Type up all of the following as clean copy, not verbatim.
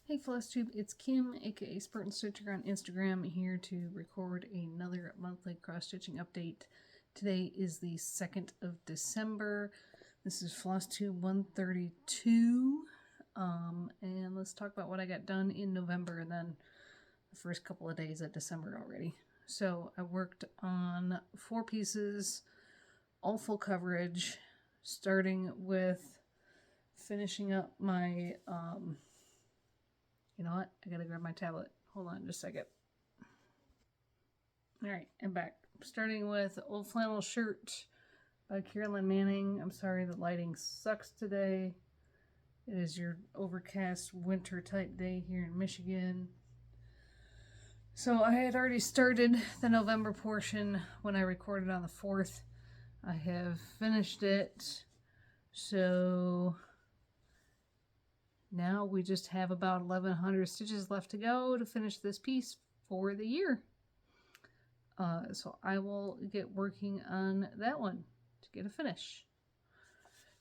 Hey Flosstube, it's Kim, aka Spartan Stitcher on Instagram, here to record another monthly cross-stitching update. Today is the 2nd of December. This is Flosstube 132. And let's talk about what I got done in November and then the first couple of days of December already. So I worked on 4 pieces, all full coverage, starting with finishing up my you know what? I gotta grab my tablet. Hold on just a second. Alright, I'm back. Starting with Old Flannel Shirt by Carolyn Manning. I'm sorry the lighting sucks today. It is your overcast winter type day here in Michigan. So I had already started the November portion when I recorded on the 4th. I have finished it. So now we just have about 1,100 stitches left to go to finish this piece for the year. So I will get working on that one to get a finish.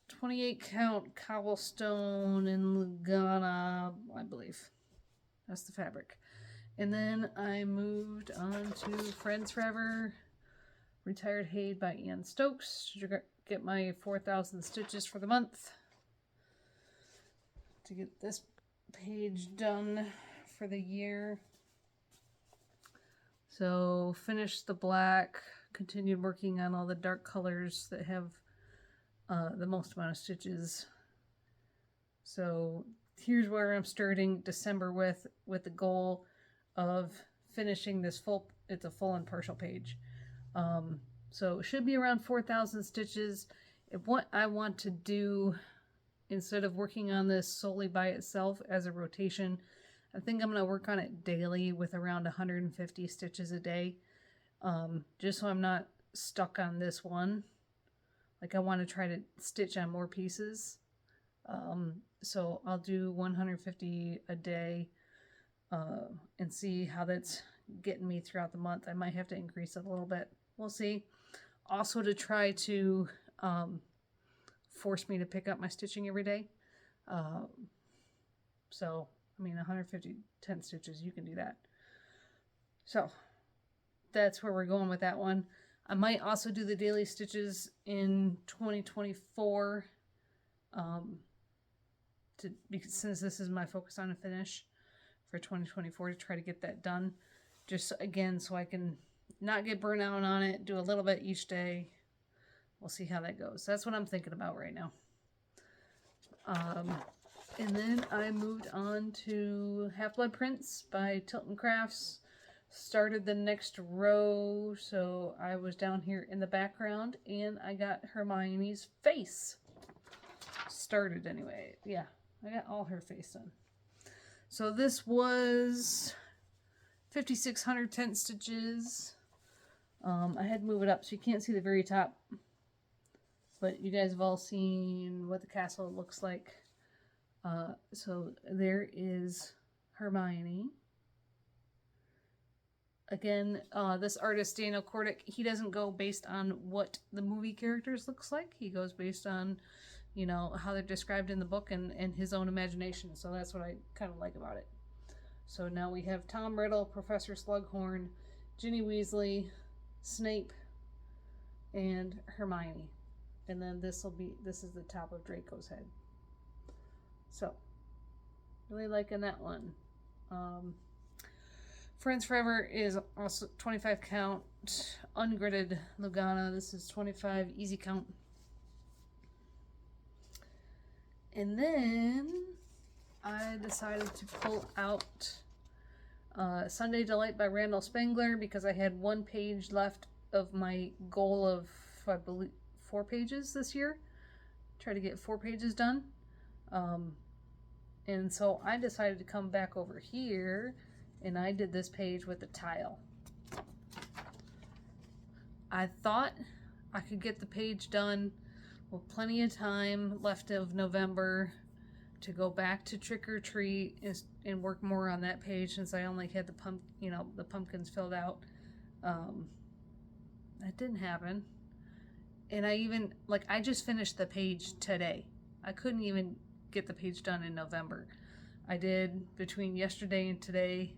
28 count cobblestone and Lugana, I believe. That's the fabric. And then I moved on to Friends Forever, Retired Haid by Ann Stokes to get my 4,000 stitches for the month. To get this page done for the year. So finished the black, continued working on all the dark colors that have the most amount of stitches. So here's where I'm starting December with the goal of finishing this full, it's a full and partial page. So it should be around 4,000 stitches. What I want to do, instead of working on this solely by itself as a rotation, I think I'm going to work on it daily with around 150 stitches a day, just so I'm not stuck on this one. Like, I want to try to stitch on more pieces. So I'll do 150 a day and see how that's getting me throughout the month. I might have to increase it a little bit. We'll see. Also, to try to force me to pick up my stitching every day. So, I mean, 10 stitches, you can do that. So, that's where we're going with that one. I might also do the daily stitches in 2024, because since this is my focus on a finish for 2024, to try to get that done. Just, again, so I can not get burnt out on it, do a little bit each day. We'll see how that goes. That's what I'm thinking about right now. And then I moved on to Half-Blood Prints by Tilton Crafts. Started the next row, so I was down here in the background, and I got Hermione's face. Started anyway. Yeah, I got all her face done. So this was 5,610 stitches. I had to move it up so you can't see the very top. But you guys have all seen what the castle looks like. So there is Hermione. Again, this artist, Daniel Kordick, he doesn't go based on what the movie characters looks like. He goes based on, you know, how they're described in the book and his own imagination. So that's what I kind of like about it. So now we have Tom Riddle, Professor Slughorn, Ginny Weasley, Snape, and Hermione. And then this is the top of Draco's head. So, really liking that one. Friends Forever is also 25 count, ungridded Lugana. This is 25 easy count. And then I decided to pull out Sunday Delight by Randall Spangler because I had 1 page left of my goal of, I believe, 4 pages this year. Try to get 4 pages done. And so I decided to come back over here and I did this page with a tile. I thought I could get the page done with plenty of time left of November to go back to Trick or Treat and work more on that page since I only had the pumpkins filled out. That didn't happen. And I just finished the page today. I couldn't even get the page done in November. I did between yesterday and today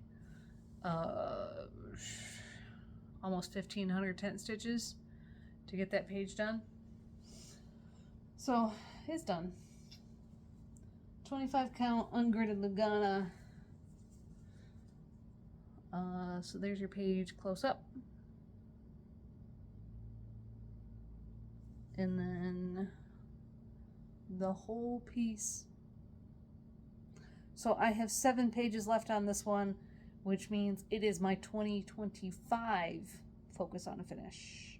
almost 1,500 tent stitches to get that page done. So it's done. 25 count ungridded Lugana. So there's your page close up. And then the whole piece. So I have 7 pages left on this one, which means it is my 2025 focus on a finish.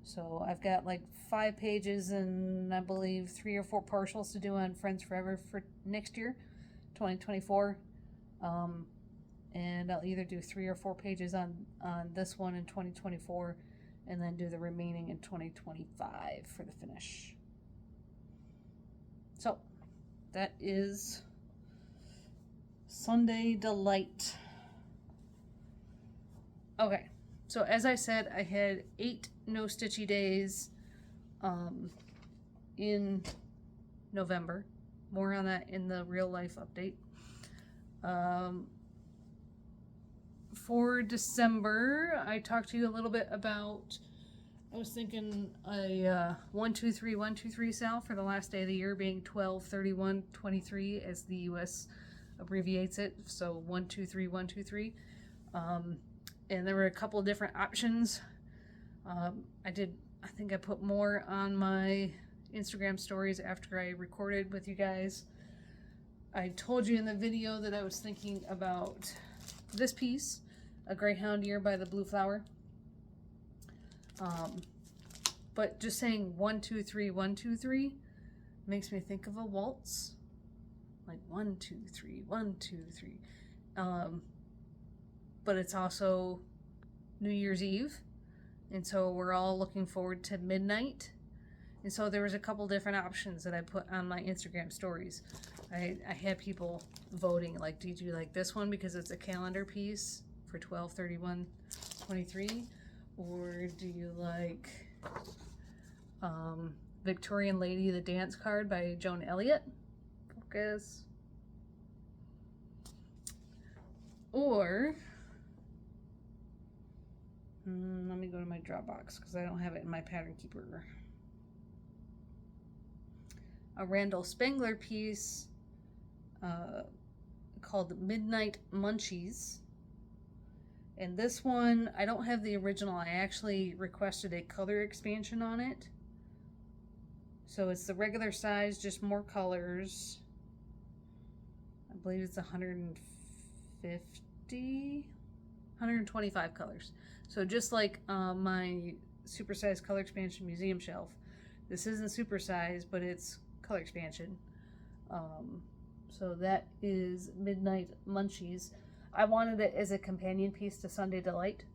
So I've got like 5 pages and I believe 3 or 4 partials to do on Friends Forever for next year, 2024. And I'll either do 3 or 4 pages on this one in 2024 and then do the remaining in 2025 for the finish. So that is Sunday Delight. Okay, so as I said, I had 8 no stitchy days in November. More on that in the real life update. For December, I talked to you a little bit about, I was thinking a 1-2-3-1-2-3 sale for the last day of the year being 12/31/23 as the US abbreviates it, so 1-2-3-1-2-3. And there were a couple of different options. I think I put more on my Instagram stories after I recorded with you guys. I told you in the video that I was thinking about this piece, A Greyhound Year by the Blue Flower. But just saying 1-2-3-1-2-3 makes me think of a waltz. Like 1-2-3, 1-2-3. But it's also New Year's Eve. And so we're all looking forward to midnight. And so there was a couple different options that I put on my Instagram stories. I had people voting, like, did you like this one because it's a calendar piece for 12/31/23? Or do you like Victorian Lady, the Dance Card by Joan Elliott? Focus. Or, let me go to my Dropbox because I don't have it in my pattern keeper. A Randall Spangler piece called Midnight Munchies. And this one, I don't have the original. I actually requested a color expansion on it. So it's the regular size, just more colors. I believe it's 125 colors. So just like my supersized color expansion museum shelf. This isn't supersized, but it's color expansion. So that is Midnight Munchies. I wanted it as a companion piece to Sunday Delight.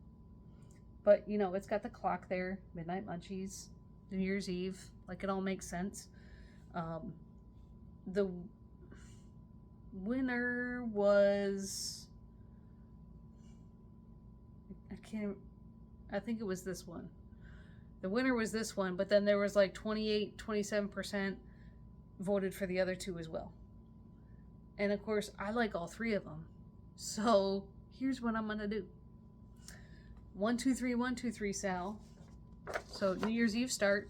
But, you know, it's got the clock there. Midnight Munchies. New Year's Eve. Like, it all makes sense. The winner was... I think it was this one. The winner was this one, but then there was like 27% voted for the other two as well. And of course, I like all 3 of them. So here's what I'm gonna do. 1-2-3-1-2-3 Sal. So New Year's Eve start,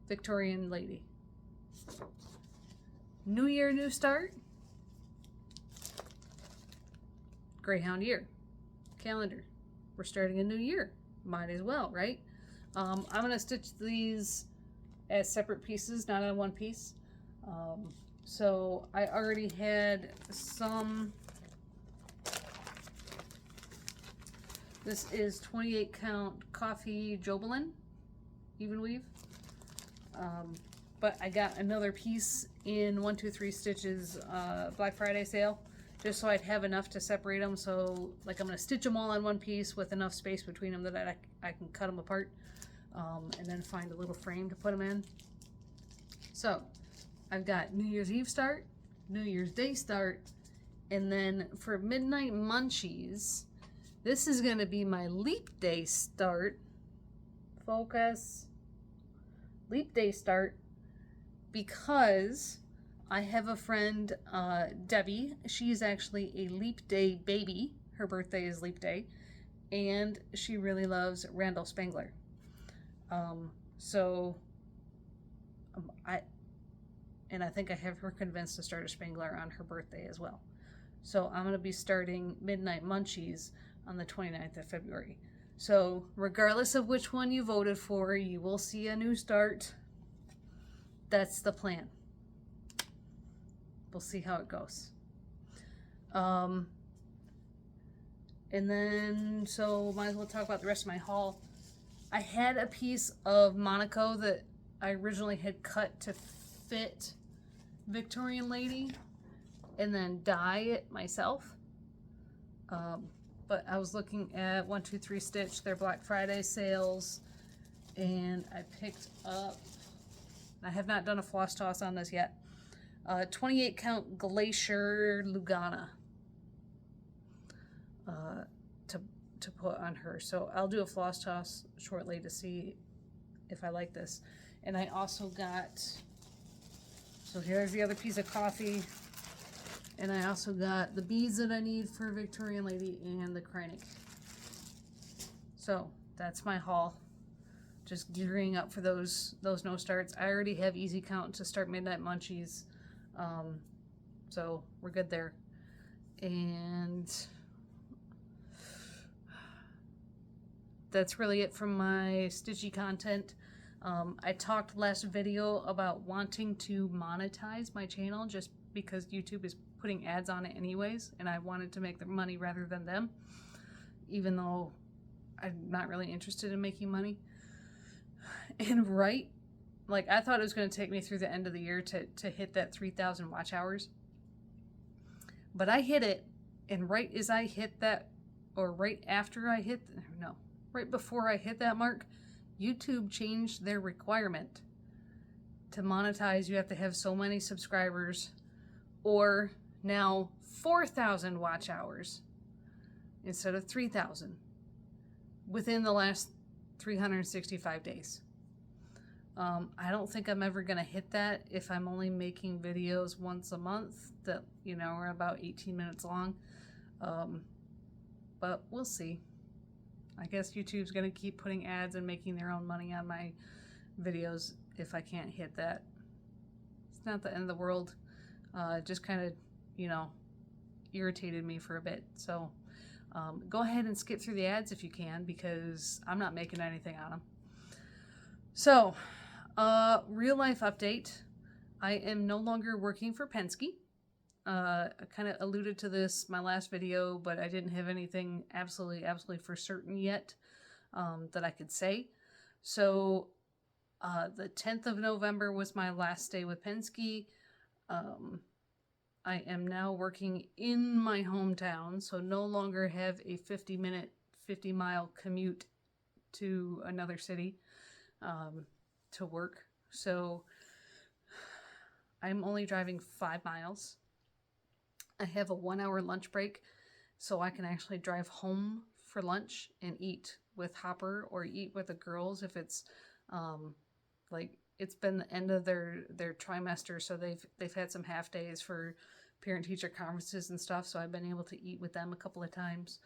Victorian Lady. New Year, new start, Greyhound Year. Calendar. We're starting a new year. Might as well, right? I'm gonna stitch these as separate pieces, not on one piece. So I already had some. This is 28 count coffee Jobelin, even weave. But I got another piece in 1-2-3 Stitches Black Friday sale, just so I'd have enough to separate them. So like I'm gonna stitch them all on one piece with enough space between them that I can cut them apart, and then find a little frame to put them in. So I've got New Year's Eve start, New Year's Day start, and then for Midnight Munchies, this is gonna be my Leap Day start. Focus. Leap Day start, because I have a friend, Debbie. She's actually a Leap Day baby. Her birthday is Leap Day. And she really loves Randall Spangler. So I think I have her convinced to start a Spangler on her birthday as well. So I'm going to be starting Midnight Munchies on the 29th of February. So regardless of which one you voted for, you will see a new start. That's the plan. We'll see how it goes. And then, so might as well talk about the rest of my haul. I had a piece of Monaco that I originally had cut to fit Victorian Lady and then dye it myself. But I was looking at 123 Stitch, their Black Friday sales, and I picked up, I have not done a floss toss on this yet, 28 count Glacier Lugana to put on her. So I'll do a floss toss shortly to see if I like this. And I also got, so here's the other piece of coffee. And I also got the beads that I need for Victorian Lady and the Kreinik. So that's my haul. Just gearing up for those no starts. I already have easy count to start Midnight Munchies. So we're good there. And that's really it from my stitchy content. I talked last video about wanting to monetize my channel just because YouTube is putting ads on it anyways, and I wanted to make the money rather than them, even though I'm not really interested in making money. And right, like I thought it was going to take me through the end of the year to hit that 3,000 watch hours, but I hit it, and right as I hit that, or right after I hit, no, right before I hit that mark, YouTube changed their requirement to monetize. You have to have so many subscribers, or now 4,000 watch hours instead of 3,000 within the last 365 days. I don't think I'm ever going to hit that if I'm only making videos once a month that, you know, are about 18 minutes long. But we'll see. I guess YouTube's going to keep putting ads and making their own money on my videos if I can't hit that. It's not the end of the world. Just kind of, you know, irritated me for a bit. So go ahead and skip through the ads if you can, because I'm not making anything on them. So, real life update. I am no longer working for Penske. I kind of alluded to this my last video, but I didn't have anything absolutely for certain yet that I could say. So the 10th of November was my last day with Penske. I am now working in my hometown, so no longer have a 50-mile commute to another city to work. So I'm only driving 5 miles. I have a 1-hour lunch break, so I can actually drive home for lunch and eat with Hopper or eat with the girls if it's like it's been the end of their trimester, so they've had some half days for parent-teacher conferences and stuff, so I've been able to eat with them a couple of times,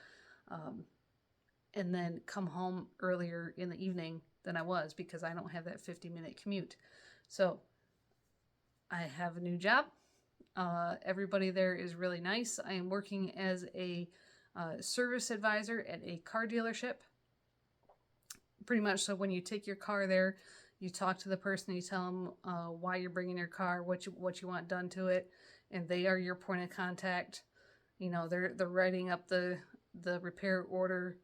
and then come home earlier in the evening than I was because I don't have that 50-minute commute. So I have a new job. Everybody there is really nice. I am working as a service advisor at a car dealership. Pretty much, so when you take your car there, you talk to the person, you tell them why you're bringing your car, what you want done to it, and they are your point of contact. You know, they're writing up the repair order.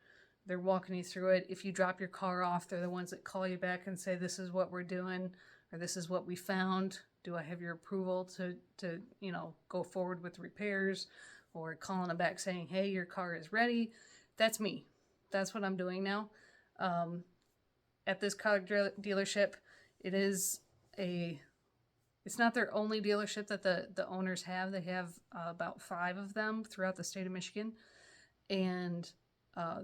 They're walking you through it. If you drop your car off, they're the ones that call you back and say, this is what we're doing, or this is what we found. Do I have your approval to you know, go forward with repairs? Or calling them back saying, hey, your car is ready. That's me. That's what I'm doing now. At this car dealership, it's not their only dealership that the owners have. They have about 5 of them throughout the state of Michigan. And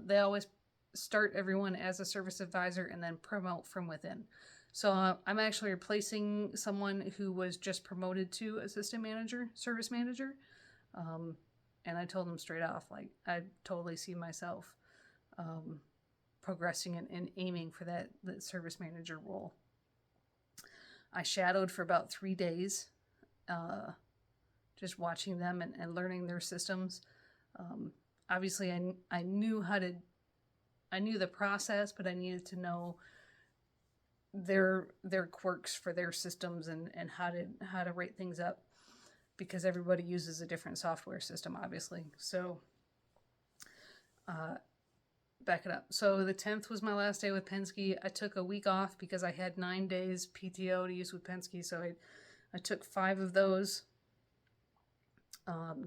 they always start everyone as a service advisor and then promote from within. So I'm actually replacing someone who was just promoted to assistant manager, service manager. And I told him straight off, like, I totally see myself progressing and aiming for that service manager role. I shadowed for about 3 days, just watching them and learning their systems. Obviously, I knew I knew the process, but I needed to know their quirks for their systems and how to rate things up, because everybody uses a different software system, obviously. So back it up. So the 10th was my last day with Penske. I took a week off because I had 9 days PTO to use with Penske. So I took 5 of those,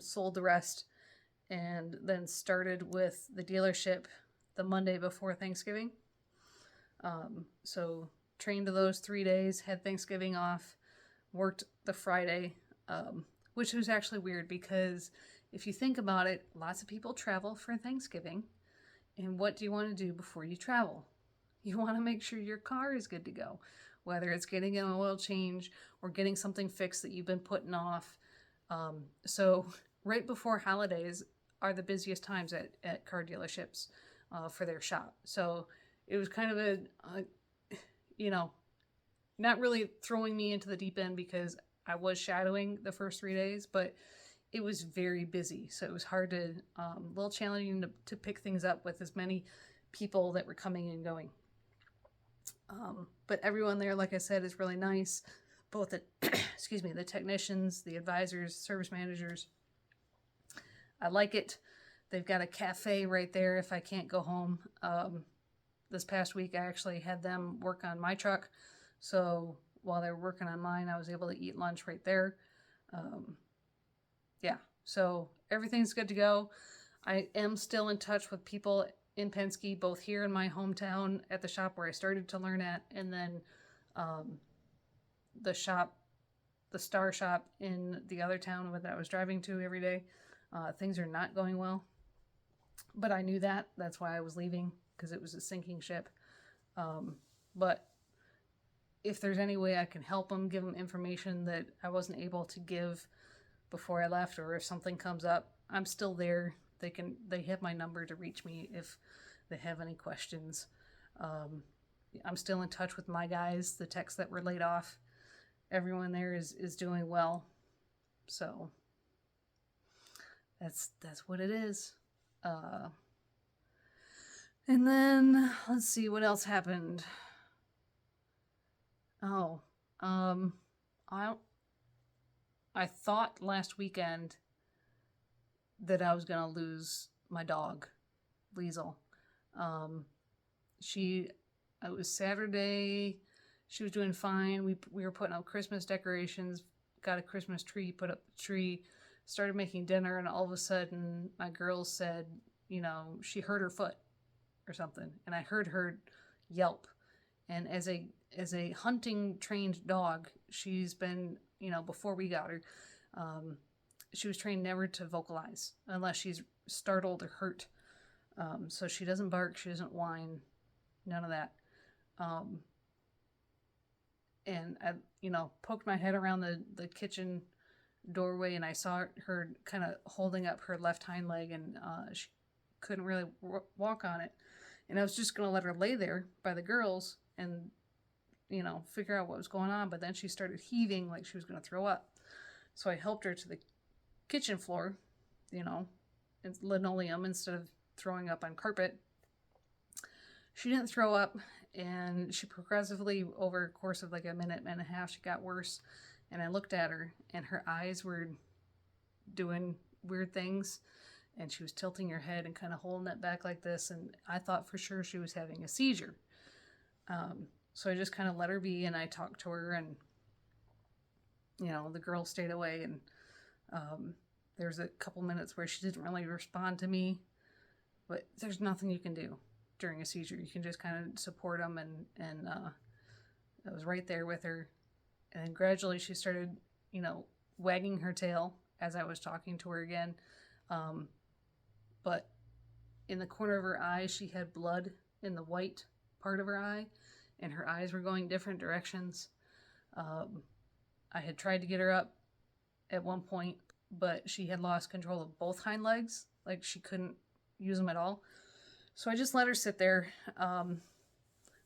sold the rest, and then started with the dealership the Monday before Thanksgiving. So trained those 3 days, had Thanksgiving off, worked the Friday, which was actually weird because if you think about it, lots of people travel for Thanksgiving. And what do you want to do before you travel? You want to make sure your car is good to go, whether it's getting an oil change or getting something fixed that you've been putting off. So right before holidays are the busiest times at car dealerships for their shop. So it was kind of a not really throwing me into the deep end because I was shadowing the first 3 days, but it was very busy. So it was hard to, a little challenging to pick things up with as many people that were coming and going. But everyone there, like I said, is really nice. Both the, the technicians, the advisors, service managers. I like it. They've got a cafe right there if I can't go home. This past week, I actually had them work on my truck. So while they were working on mine, I was able to eat lunch right there. Yeah, so everything's good to go. I am still in touch with people in Penske, both here in my hometown at the shop where I started to learn at, and then the Star Shop in the other town that I was driving to every day. Things are not going well, but I knew that. That's why I was leaving, because it was a sinking ship. But if there's any way I can help them, give them information that I wasn't able to give before I left, or if something comes up, I'm still there. They have my number to reach me if they have any questions. I'm still in touch with my guys, the techs that were laid off. Everyone there is doing well. So that's what it is. And then let's see what else happened. I thought last weekend that I was gonna lose my dog, Liesel. It was Saturday. She was doing fine. We were putting up Christmas decorations, got a Christmas tree, put up the tree, started making dinner, and all of a sudden my girls said, she hurt her foot or something, and I heard her yelp. And as a hunting trained dog, she's been, before we got her, she was trained never to vocalize unless she's startled or hurt. So she doesn't bark, she doesn't whine, none of that. And I, poked my head around the kitchen doorway, and I saw her kind of holding up her left hind leg, and she couldn't really walk on it. And I was just going to let her lay there by the girls and, figure out what was going on. But then she started heaving like she was going to throw up. So I helped her to the kitchen floor, it's linoleum instead of throwing up on carpet. She didn't throw up, and she progressively, over a course of like a minute and a half, she got worse. And I looked at her, and her eyes were doing weird things, and she was tilting her head and kind of holding it back like this, and I thought for sure she was having a seizure. So I just kind of let her be, and I talked to her, and the girl stayed away, and there's a couple minutes where she didn't really respond to me, but there's nothing you can do during a seizure. You can just kind of support them, and I was right there with her. And then gradually she started, wagging her tail as I was talking to her again. But in the corner of her eye, she had blood in the white part of her eye. and her eyes were going different directions. I had tried to get her up at one point, but she had lost control of both hind legs. Like, she couldn't use them at all. So I just let her sit there.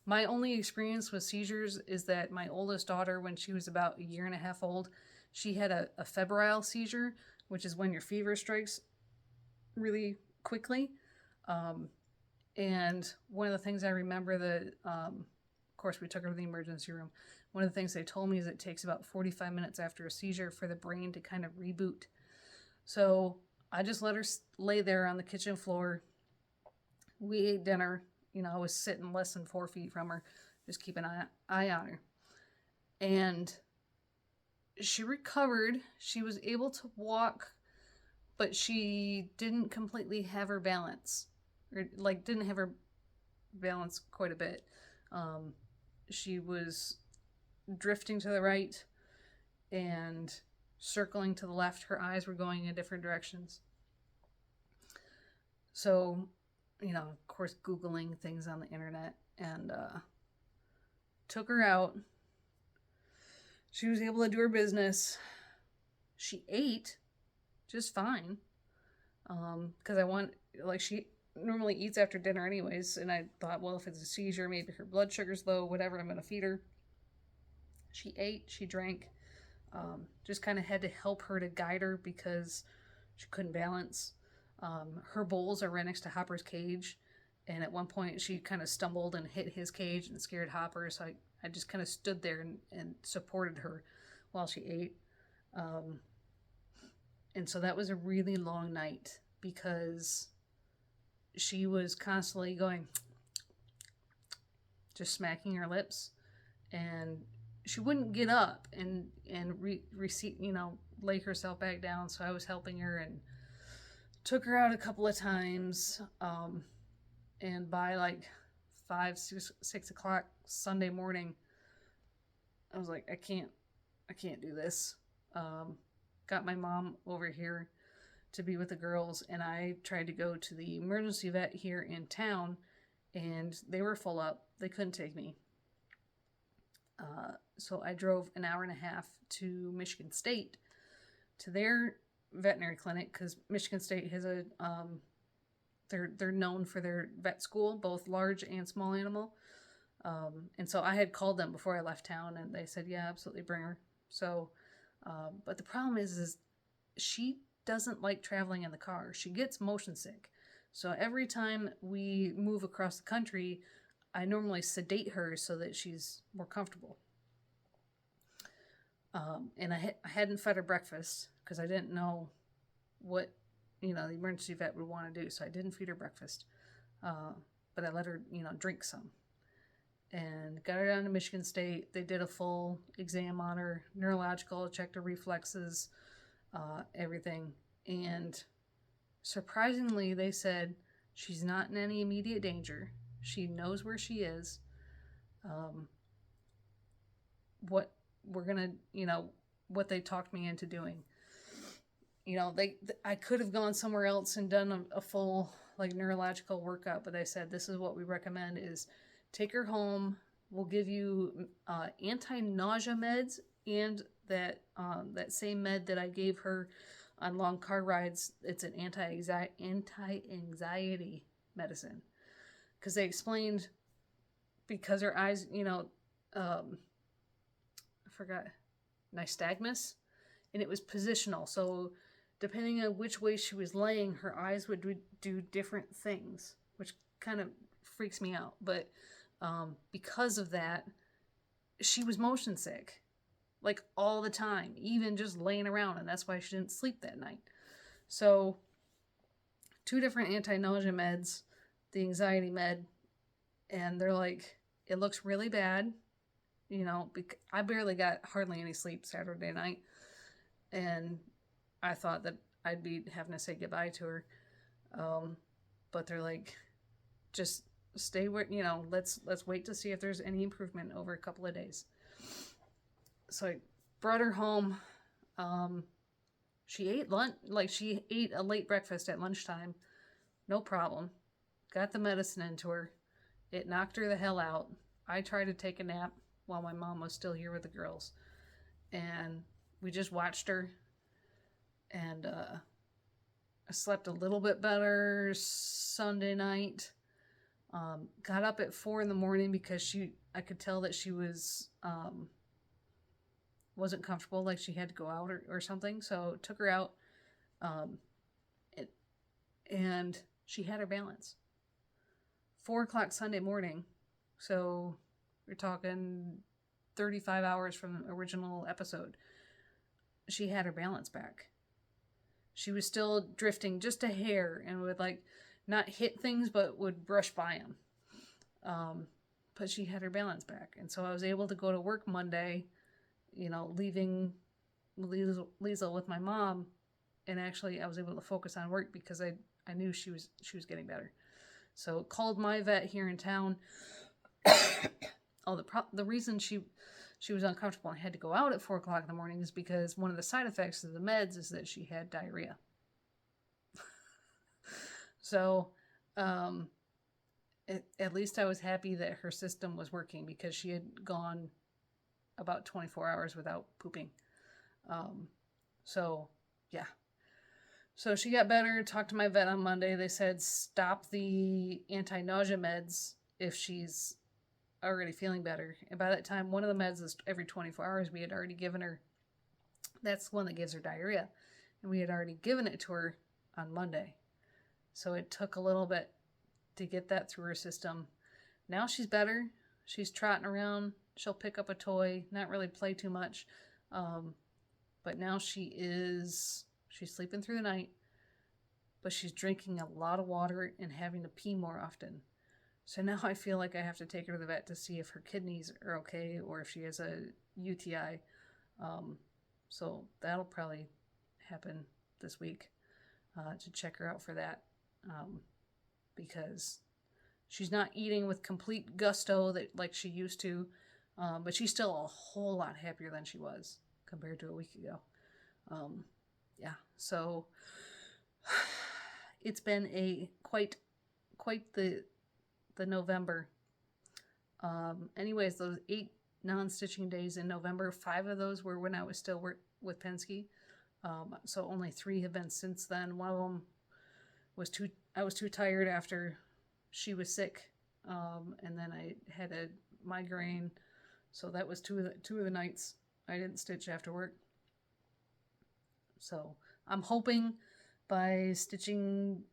My only experience with seizures is that my oldest daughter, when she was about 1.5 years old, she had a febrile seizure, which is when your fever strikes really quickly. And one of the things I remember that, of course, we took her to the emergency room. One of the things they told me is it takes about 45 minutes after a seizure for the brain to kind of reboot. So I just let her lay there on the kitchen floor. We ate dinner. You know, I was sitting less than 4 feet from her, just keep an eye on her. And she recovered. She was able to walk, but she didn't completely have her balance. Or, like, didn't have her balance quite a bit. She was drifting to the right and circling to the left. Her eyes were going in different directions. So, you know, of course, Googling things on the internet, and took her out. She was able to do her business. She ate just fine. Because she normally eats after dinner anyways, and I thought, well, if it's a seizure, maybe her blood sugar's low, whatever, I'm going to feed her. She ate, she drank, just kind of had to help her to guide her because she couldn't balance. Her bowls are right next to Hopper's cage, and at one point she kind of stumbled and hit his cage and scared Hopper, so I just kind of stood there and supported her while she ate. And so that was a really long night because she was constantly going, just smacking her lips, and she wouldn't get up and lay herself back down. So I was helping her and took her out a couple of times. And by like 6 o'clock Sunday morning, I was like, I can't do this. Got my mom over here to be with the girls, and I tried to go to the emergency vet here in town, and they were full up. They couldn't take me. So I drove 1.5 hours to Michigan State to their veterinary clinic, because Michigan State has a they're known for their vet school, both large and small animal. And so I had called them before I left town, and they said, yeah, absolutely, bring her. So, but the problem is she doesn't like traveling in the car. She gets motion sick. So every time we move across the country, I normally sedate her so that she's more comfortable. And I hadn't fed her breakfast because I didn't know what, the emergency vet would want to do. So I didn't feed her breakfast. But I let her, drink some. And got her down to Michigan State. They did a full exam on her, neurological, checked her reflexes, everything. And surprisingly, they said she's not in any immediate danger. She knows where she is. What we're gonna, what they talked me into doing. I could have gone somewhere else and done a full neurological workup, but they said this is what we recommend: is take her home. We'll give you anti-nausea meds and that same med that I gave her on long car rides. It's an anti-anxiety medicine, because they explained, because her eyes, I forgot, nystagmus, and it was positional. So depending on which way she was laying, her eyes would do different things, which kind of freaks me out. But because of that, she was motion sick, all the time, even just laying around, and that's why she didn't sleep that night. So 2 different anti-nausea meds, the anxiety med, and they're like, it looks really bad. I barely got hardly any sleep Saturday night, and I thought that I'd be having to say goodbye to her. But they're like, just stay where, let's wait to see if there's any improvement over a couple of days. So I brought her home. She ate she ate a late breakfast at lunchtime. No problem. Got the medicine into her. It knocked her the hell out. I tried to take a nap while my mom was still here with the girls. And we just watched her. And I slept a little bit better Sunday night. Got up at 4 in the morning because I could tell that she wasn't comfortable, like she had to go out or something. So took her out, and she had her balance. 4 o'clock Sunday morning, so we're talking 35 hours from the original episode. She had her balance back. She was still drifting just a hair and would not hit things, but would brush by them. But she had her balance back. And so I was able to go to work Monday, leaving Liesl with my mom. And actually I was able to focus on work because I knew she was getting better. So called my vet here in town. The reason she was uncomfortable and had to go out at 4 o'clock in the morning is because one of the side effects of the meds is that she had diarrhea. So, at least I was happy that her system was working because she had gone about 24 hours without pooping. So, yeah. So she got better, talked to my vet on Monday. They said stop the anti-nausea meds if she's already feeling better. And by that time, one of the meds is every 24 hours. We had already given her, that's the one that gives her diarrhea. And we had already given it to her on Monday. So it took a little bit to get that through her system. Now she's better. She's trotting around. She'll pick up a toy, not really play too much. But now she's sleeping through the night, but she's drinking a lot of water and having to pee more often. So now I feel like I have to take her to the vet to see if her kidneys are okay or if she has a UTI. So that'll probably happen this week, to check her out for that. Because she's not eating with complete gusto like she used to, but she's still a whole lot happier than she was compared to a week ago. Yeah, so it's been a quite the November. Anyways, those 8 non-stitching days in November, 5 of those were when I was still with Penske. So only 3 have been since then. One of them I was too tired after she was sick. And then I had a migraine. So that was two of the nights I didn't stitch after work. So I'm hoping by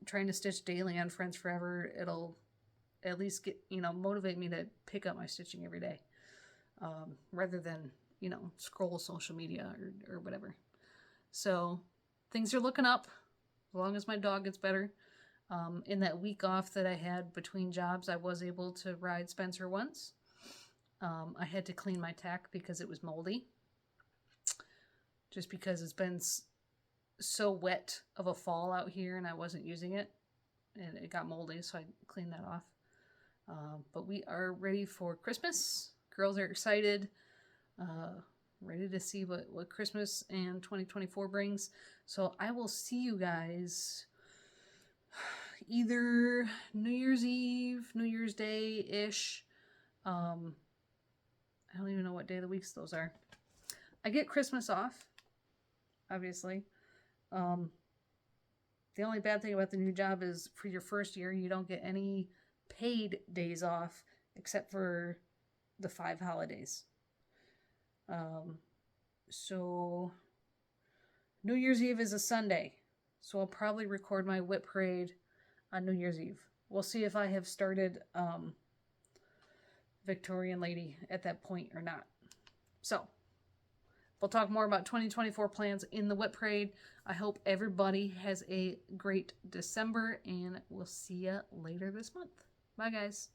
trying to stitch daily on Friends Forever, it'll at least motivate me to pick up my stitching every day, rather than, scroll social media or whatever. So things are looking up as long as my dog gets better. In that week off that I had between jobs, I was able to ride Spencer once. I had to clean my tack because it was moldy, just because it's been so wet of a fall out here and I wasn't using it and it got moldy, so I cleaned that off. But we are ready for Christmas. Girls are excited, ready to see what Christmas and 2024 brings. So I will see you guys either New Year's Eve, New Year's Day-ish. I don't even know what day of the week those are. I get Christmas off, obviously. The only bad thing about the new job is for your first year, you don't get any paid days off except for the 5 holidays. So New Year's Eve is a Sunday, so I'll probably record my whip parade on New Year's Eve. We'll see if I have started Victorian Lady at that point or not. So we'll talk more about 2024 plans in the whip parade. I hope everybody has a great December, and we'll see you later this month. Bye, guys.